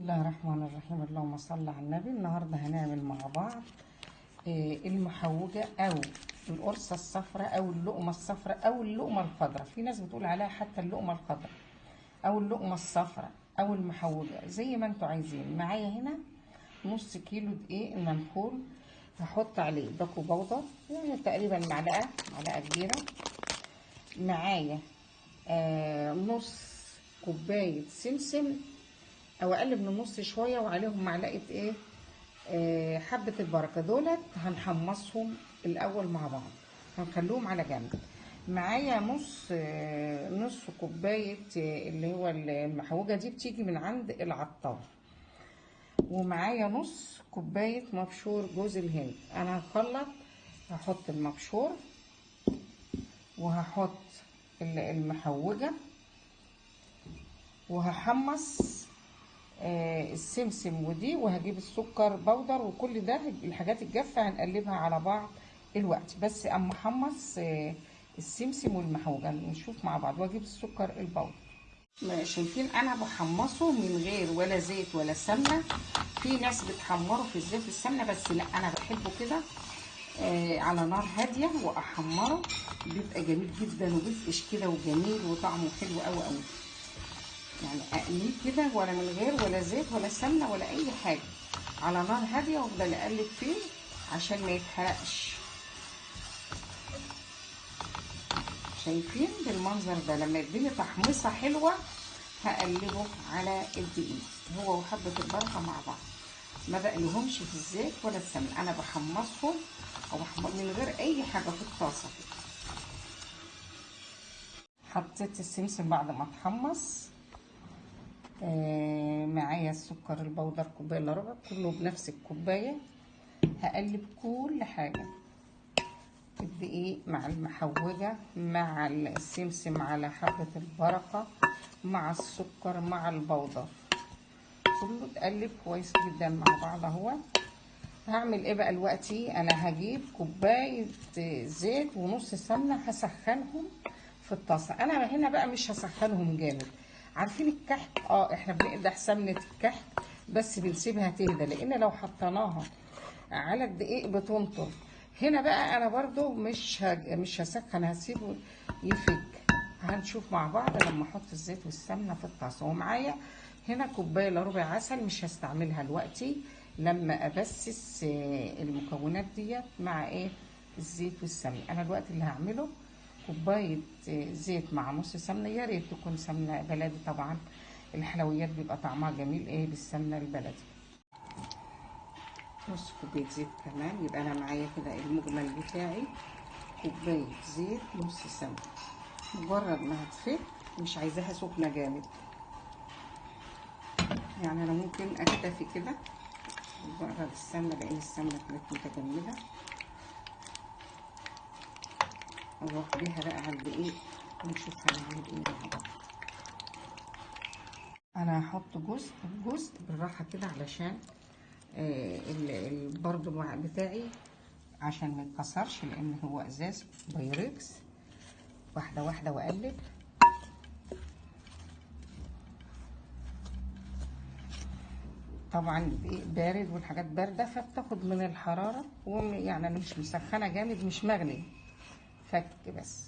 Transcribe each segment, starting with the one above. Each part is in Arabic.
الله الرحمن الرحيم. اللهم صل على النبي. النهارده هنعمل مع بعض المحوجه او القرصه الصفراء او اللقمه الصفراء او اللقمه الخضراء. في ناس بتقول عليها حتى اللقمه الخضراء او اللقمه الصفراء او المحوجه زي ما انتوا عايزين. معايا هنا نص كيلو دقيق منخول، هحط عليه باكو بودر يعني تقريبا معلقه كبيره. معايا نص كوبايه سمسم او اقل من النص شويه، وعليهم معلقه حبه البركه. دولت هنحمصهم الاول مع بعض، هنخليهم على جنب. معايا نص كوبايه اللي هو المحوجه دي بتيجي من عند العطار. ومعايا نص كوبايه مبشور جوز الهند. انا هخلط، هحط المبشور وهحط المحوجه وهحمص السمسم ودي، وهجيب السكر بودر وكل ده الحاجات الجافه هنقلبها على بعض الوقت. بس اما احمص السمسم والمحوجه نشوف مع بعض، واجيب السكر البودر. شايفين انا بحمصه من غير ولا زيت ولا سمنه. في ناس بتحمره في الزيت والسمنه، بس لا، انا بحبه كده على نار هاديه واحمره، بيبقى جميل جدا وبيفقش كده وجميل وطعمه حلو قوي قوي. يعني اقليه كده ولا من غير ولا زيت ولا سمنه ولا اي حاجه، على نار هاديه، وافضل اقلب فيه عشان ما يتحرقش. شايفين بالمنظر ده؟ لما يديني تحميصه حلوه هقلبه على الدقيق هو وحبه البركه مع بعض. ما بقليهمش في الزيت ولا السمنه، انا بحمصهم او من غير اي حاجه في الطاسه. حطيت السمسم بعد ما اتحمص. معايا السكر البودر كوبايه الا ربع، كله بنفس الكوبايه. هقلب كل حاجه، الدقيق مع المحوجه مع السمسم على حبه البركه مع السكر مع البودر، كله اتقلب كويس جدا مع بعض اهو. هعمل ايه بقى دلوقتي؟ انا هجيب كوبايه زيت ونص سمنه، هسخنهم في الطاسه. انا هنا بقى مش هسخنهم جامد. عارفين الكحك؟ احنا بنقدح سمنه الكحك بس بنسيبها تهدى، لان لو حطيناها على الدقيق بتنطر. هنا بقى انا برضو مش هسخن، هسيبه يفك. هنشوف مع بعض لما احط الزيت والسمنه في الطاسه. ومعايا هنا كوبايه الا ربع عسل، مش هستعملها دلوقتي، لما ابسس المكونات ديت مع الزيت والسمنه. انا دلوقتي اللي هعمله كوبايه زيت مع نص سمنه، يا ريت تكون سمنه بلدي طبعا، الحلويات بيبقى طعمها جميل بالسمنه البلدي. نص كوبايه زيت كمان، يبقى انا معايا كده المجمل بتاعي كوبايه زيت نص سمنه. مجرد ما هتفك، مش عايزاها سخنه جامد، يعني انا ممكن اكتفي كده بره السمنه، لان السمنه كانت متجمده. اروح بيها بقى على الدقيق ونشوف هنعمل ايه مع بعض. انا هحط جزء بالراحه كده علشان برضو الوعاء بتاعي عشان ما يتكسرش، لان هو ازاز بايركس. واحده واحده واقلب. طبعا الدقيق بارد والحاجات بارده، فبتاخد من الحراره، يعني انا مش مسخنه جامد، مش مغلي، فك بس.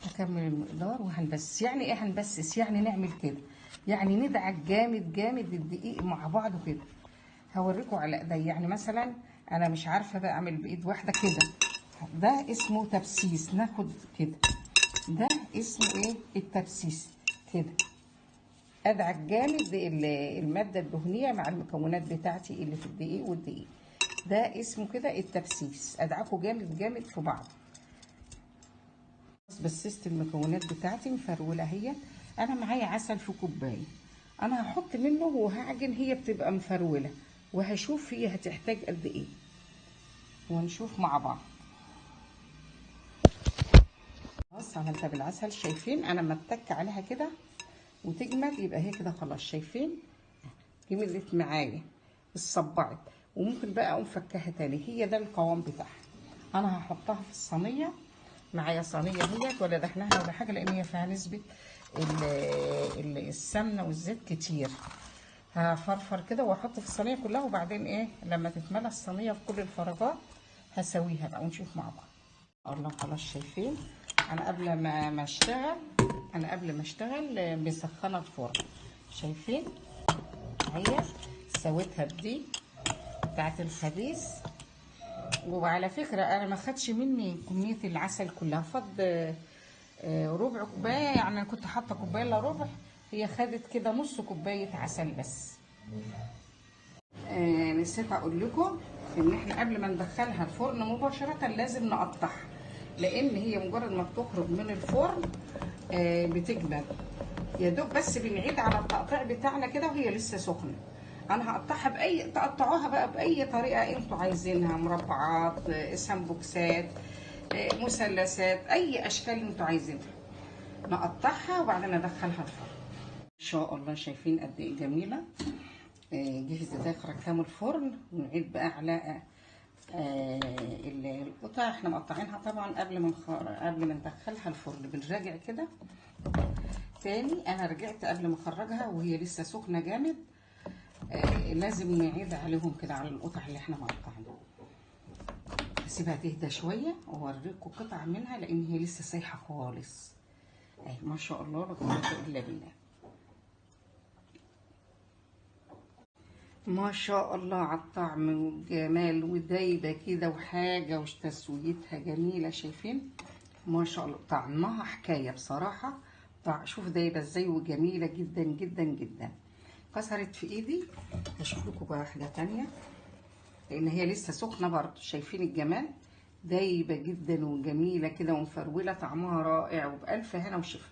هكمل المقدار وهنبسس. يعني ايه هنبسس؟ يعني نعمل كده، يعني ندعك جامد جامد الدقيق مع بعضه كده. هوريكم على ايدي، يعني مثلا انا مش عارفه بقى اعمل بايد واحده كده، ده اسمه تبسيس. ناخد كده، ده اسمه التبسيس كده. ادعك جامد الماده الدهنيه مع المكونات بتاعتي اللي في الدقيق والدقيق، ده اسمه كده التبسيس. ادعكه جامد جامد في بعض. بسست المكونات بتاعتي مفروله اهي. انا معايا عسل في كوبايه، انا هحط منه وهعجن، هي بتبقى مفروله، وهشوف هي هتحتاج قد ايه ونشوف مع بعض. خلاص عملتها بالعسل. شايفين انا لما اتك عليها كده وتجمد يبقى هي كده خلاص. شايفين جمدت معايا، اتصبعت، وممكن بقى اقوم فكها تاني. هي ده القوام بتاعها. انا هحطها في الصينيه. معايا صينيه اهيت، ولا دهنها ولا حاجه، لان هي فيها نسبه السمنه والزيت كتير. هفرفر كده واحط في الصينيه كلها، وبعدين ايه لما تتملى الصينيه في كل الفراغات هسويها بقى ونشوف مع بعض. الله، خلاص شايفين. انا قبل ما اشتغل مسخنه الفرن. شايفين اهي سويتها بدي بتاعت الخبيث. وعلى فكره انا ما خدش مني كميه العسل كلها، فض ربع كوبايه. يعني انا كنت حاطه كوبايه الا ربع، هي خدت كده نص كوبايه عسل بس. نسيت اقول لكم ان احنا قبل ما ندخلها الفرن مباشره لازم نقطعها، لان هي مجرد ما بتخرج من الفرن بتجمد. يا دوب بس بنعيد على التقطيع بتاعنا كده وهي لسه سخنه. انا هقطعها تقطعوها بقى باي طريقه انتوا عايزينها، مربعات، سمبوكسات، مثلثات، اي اشكال انتوا عايزينها. نقطعها وبعدين ندخلها الفرن ان شاء الله. شايفين قد ايه جميله. جهزت اخر كام الفرن. ونعيد بقى على القطع. احنا مقطعينها طبعا قبل ما ندخلها الفرن. بنراجع كده تاني. انا رجعت قبل ما اخرجها وهي لسه سخنه جامد. لازم نعيد عليهم كده على القطع اللي احنا مقطعينها. هسيبها تهدى شويه واوريكم قطع منها، لان هي لسه سايحه خالص. اهي ما شاء الله لا قوه الا بالله. ما شاء الله على الطعم والجمال، ودايبه كده وحاجه وتسويتها جميله. شايفين ما شاء الله طعمها حكايه بصراحه. شوف دايبه ازاي وجميله جدا جدا جدا. كسرت في ايدي. هشوف لكم بقى واحده تانية، لان هي لسه سخنه برضه. شايفين الجمال، دايبه جدا وجميله كده ومفروله، طعمها رائع وبألف هنا وشفا.